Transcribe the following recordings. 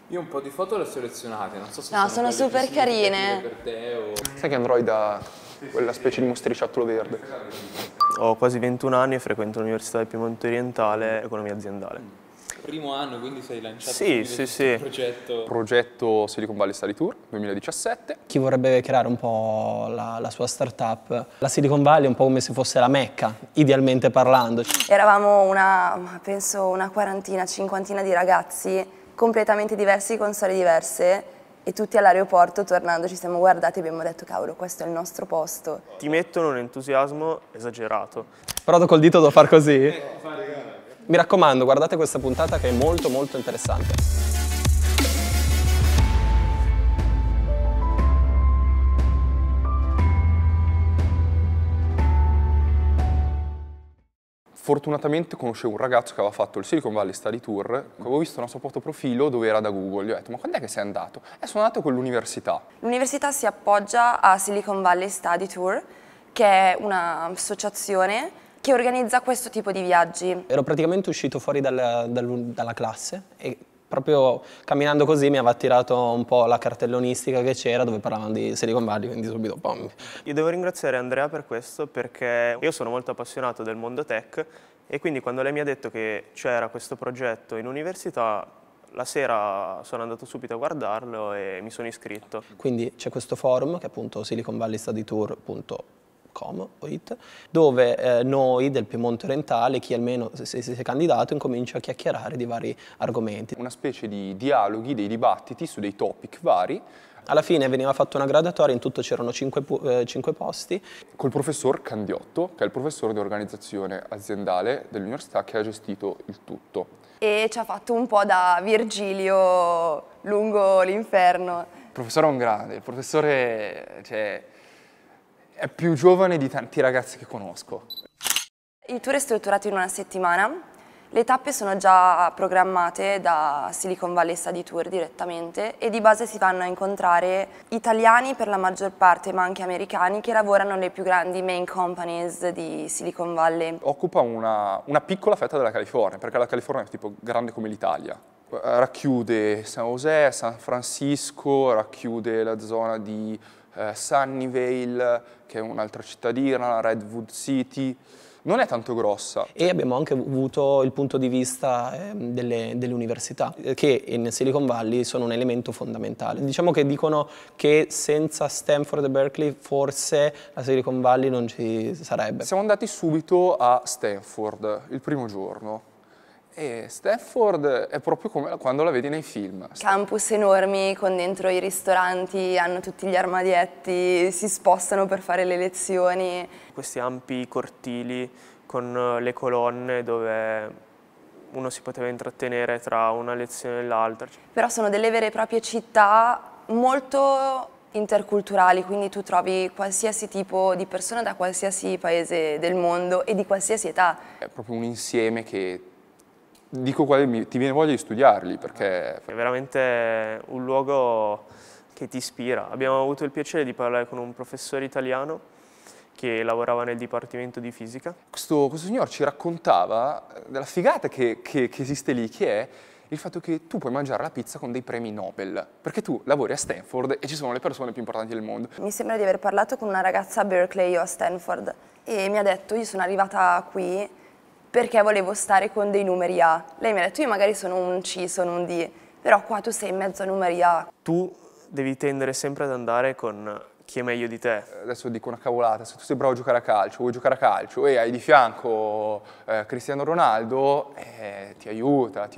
Io un po' di foto le ho selezionate, non so se No, sono sono super carine. per te o... Sai che andrò da quella specie di mostriciattolo verde? Ho quasi 21 anni e frequento l'Università del Piemonte Orientale, Economia Aziendale. Primo anno, quindi sei lanciato Sì, subito sì, su questo sì. progetto. Progetto Silicon Valley Study Tour 2017. Chi vorrebbe creare un po' la sua startup, la Silicon Valley è un po' come se fosse la Mecca, idealmente parlando. Eravamo penso una quarantina, cinquantina di ragazzi completamente diversi, con storie diverse, e tutti all'aeroporto tornando ci siamo guardati e abbiamo detto cavolo, questo è il nostro posto. Ti mettono un entusiasmo esagerato. Però col dito devo far così? Mi raccomando, guardate questa puntata che è molto molto interessante. Fortunatamente conoscevo un ragazzo che aveva fatto il Silicon Valley Study Tour, avevo visto una sua fotoprofilo dove era da Google, gli ho detto ma quando è che sei andato? E sono andato con l'università. L'università si appoggia a Silicon Valley Study Tour, che è un'associazione che organizza questo tipo di viaggi. Ero praticamente uscito fuori dalla classe e proprio camminando così mi aveva attirato un po' la cartellonistica che c'era dove parlavano di Silicon Valley, quindi subito pom. Io devo ringraziare Andrea per questo perché io sono molto appassionato del mondo tech e quindi quando lei mi ha detto che c'era questo progetto in università, la sera sono andato subito a guardarlo e mi sono iscritto. Quindi c'è questo forum che è appunto siliconvalleystudytour.com dove noi del Piemonte Orientale, chi almeno si è candidato, incomincia a chiacchierare di vari argomenti. Una specie di dialoghi, dei dibattiti su dei topic vari. Alla fine veniva fatta una graduatoria, in tutto c'erano 5 posti. Col professor Candiotto, che è il professore di organizzazione aziendale dell'università che ha gestito il tutto. E ci ha fatto un po' da Virgilio lungo l'inferno. Il professore è un grande, il professore è più giovane di tanti ragazzi che conosco. Il tour è strutturato in una settimana, le tappe sono già programmate da Silicon Valley Study Tour direttamente e di base si vanno a incontrare italiani per la maggior parte, ma anche americani, che lavorano nelle più grandi main companies di Silicon Valley. Occupa una piccola fetta della California, perché la California è tipo grande come l'Italia. Racchiude San José, San Francisco, racchiude la zona di Sunnyvale, che è un'altra cittadina, Redwood City. Non è tanto grossa. E abbiamo anche avuto il punto di vista delle università, che in Silicon Valley sono un elemento fondamentale. Diciamo che dicono che senza Stanford e Berkeley forse la Silicon Valley non ci sarebbe. Siamo andati subito a Stanford il primo giorno. E Stanford è proprio come quando la vedi nei film. Campus enormi con dentro i ristoranti, hanno tutti gli armadietti, si spostano per fare le lezioni. Questi ampi cortili con le colonne dove uno si poteva intrattenere tra una lezione e l'altra. Però sono delle vere e proprie città molto interculturali, quindi tu trovi qualsiasi tipo di persona da qualsiasi paese del mondo e di qualsiasi età. È proprio un insieme che dico ti viene voglia di studiarli perché È veramente un luogo che ti ispira. Abbiamo avuto il piacere di parlare con un professore italiano che lavorava nel Dipartimento di Fisica. questo signor ci raccontava della figata che esiste lì, che è il fatto che tu puoi mangiare la pizza con dei premi Nobel, perché tu lavori a Stanford e ci sono le persone più importanti del mondo. Mi sembra di aver parlato con una ragazza a Berkeley o a Stanford e mi ha detto io sono arrivata qui perché volevo stare con dei numeri A. Lei mi ha detto io magari sono un C, sono un D, però qua tu sei in mezzo a numeri A. Tu devi tendere sempre ad andare con chi è meglio di te. Adesso dico una cavolata, se tu sei bravo a giocare a calcio, vuoi giocare a calcio e hai di fianco Cristiano Ronaldo, ti aiuta.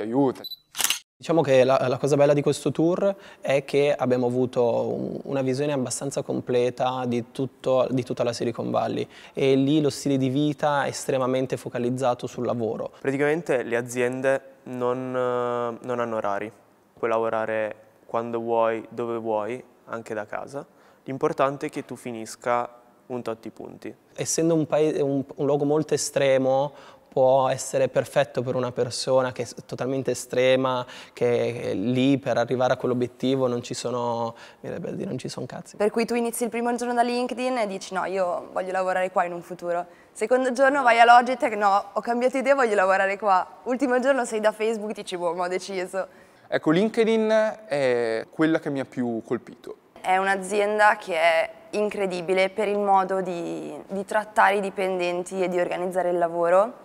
Diciamo che la cosa bella di questo tour è che abbiamo avuto una visione abbastanza completa di tutta la Silicon Valley e lì lo stile di vita è estremamente focalizzato sul lavoro. Praticamente le aziende non hanno orari, puoi lavorare quando vuoi, dove vuoi, anche da casa. L'importante è che tu finisca un tot di punti. Essendo un luogo molto estremo, può essere perfetto per una persona che è totalmente estrema, che è lì per arrivare a quell'obiettivo non ci sono, non ci sono cazzi. Per cui tu inizi il primo giorno da LinkedIn e dici no, io voglio lavorare qua in un futuro. Secondo giorno vai a Logitech, no, ho cambiato idea, voglio lavorare qua. Ultimo giorno sei da Facebook, dici boh, ma ho deciso. Ecco, LinkedIn è quella che mi ha più colpito. È un'azienda che è incredibile per il modo di trattare i dipendenti e di organizzare il lavoro.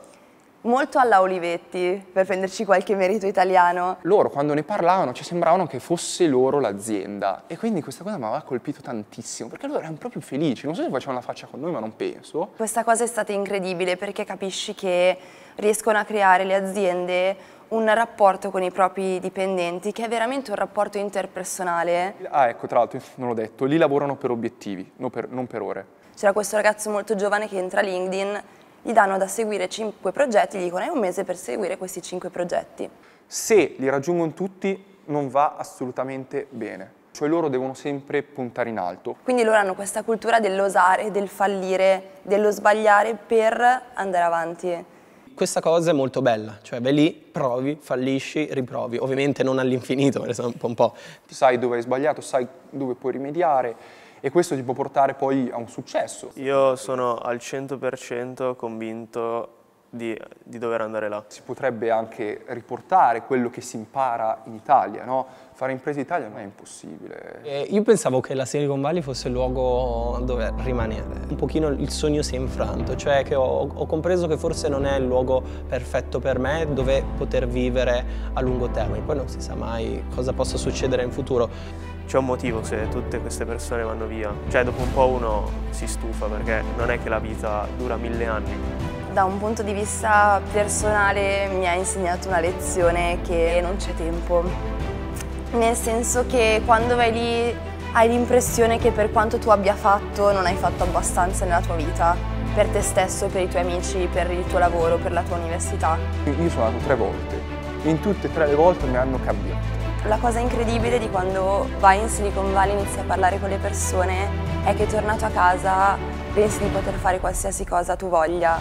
Molto alla Olivetti, per prenderci qualche merito italiano. Loro quando ne parlavano ci sembravano che fosse loro l'azienda e quindi questa cosa mi aveva colpito tantissimo perché loro erano proprio felici, non so se facevano la faccia con noi ma non penso. Questa cosa è stata incredibile perché capisci che riescono a creare le aziende un rapporto con i propri dipendenti che è veramente un rapporto interpersonale. Ah ecco, tra l'altro non l'ho detto, lì lavorano per obiettivi, non per ore. C'era questo ragazzo molto giovane che entra a LinkedIn, gli danno da seguire 5 progetti, gli dicono hai un mese per seguire questi 5 progetti. Se li raggiungono tutti non va assolutamente bene, cioè loro devono sempre puntare in alto. Quindi loro hanno questa cultura dell'osare, del fallire, dello sbagliare per andare avanti. Questa cosa è molto bella, cioè vai lì, provi, fallisci, riprovi, ovviamente non all'infinito, perché sennò un po'. Sai dove hai sbagliato, sai dove puoi rimediare e questo ti può portare poi a un successo. Io sono al 100% convinto di dover andare là. Si potrebbe anche riportare quello che si impara in Italia, no? Fare imprese in Italia non è impossibile. Io pensavo che la Silicon Valley fosse il luogo dove rimanere. Un pochino il sogno si è infranto, cioè che ho compreso che forse non è il luogo perfetto per me dove poter vivere a lungo termine. Poi non si sa mai cosa possa succedere in futuro. C'è un motivo se tutte queste persone vanno via. Cioè dopo un po' uno si stufa perché non è che la vita dura 1000 anni. Da un punto di vista personale mi ha insegnato una lezione che non c'è tempo. Nel senso che quando vai lì hai l'impressione che per quanto tu abbia fatto non hai fatto abbastanza nella tua vita, per te stesso, per i tuoi amici, per il tuo lavoro, per la tua università. Io sono andato 3 volte, in tutte e 3 le volte mi hanno cambiato. La cosa incredibile di quando vai in Silicon Valley e inizi a parlare con le persone è che tornato a casa pensi di poter fare qualsiasi cosa tu voglia.